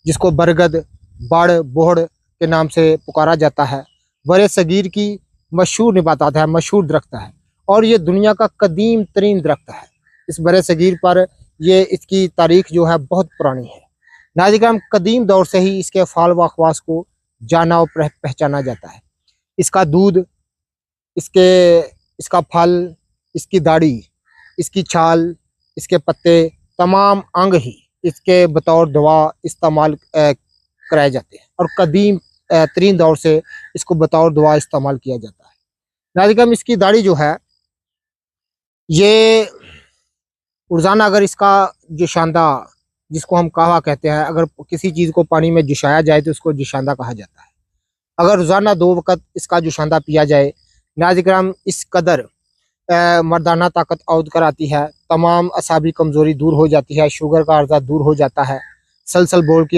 जिसको बरगद, बाड़, बोहड़ के नाम से पुकारा जाता है। बड़े सगीर की मशहूर नबातात है, मशहूर दरख्त है और ये दुनिया का कदीम तरीन दरख्त है। इस बड़े सगीर पर ये इसकी तारीख जो है बहुत पुरानी है। नाज़रीन, कदीम दौर से ही इसके फाल व अखवास को जाना और पहचाना जाता है। इसका दूध, इसके इसका फल, इसकी दाढ़ी, इसकी छाल, इसके पत्ते, तमाम अंग ही इसके बतौर दवा इस्तेमाल कराए जाते हैं और कदीम तरीन दौर से इसको बतौर दवा इस्तेमाल किया जाता है। नाज़रीन, इसकी दाढ़ी जो है ये रोज़ाना अगर इसका जुशांदा, जिसको हम कहवा कहते हैं, अगर किसी चीज़ को पानी में जुशाया जाए तो उसको जुशांदा कहा जाता है। अगर रोज़ाना 2 वक़्त इसका जुशांदा पिया जाए, नाज़रीन, इस कदर मर्दाना ताकत औद कर आती है, तमाम असाबी कमज़ोरी दूर हो जाती है, शुगर का अर्जा दूर हो जाता है, सलसल बोल की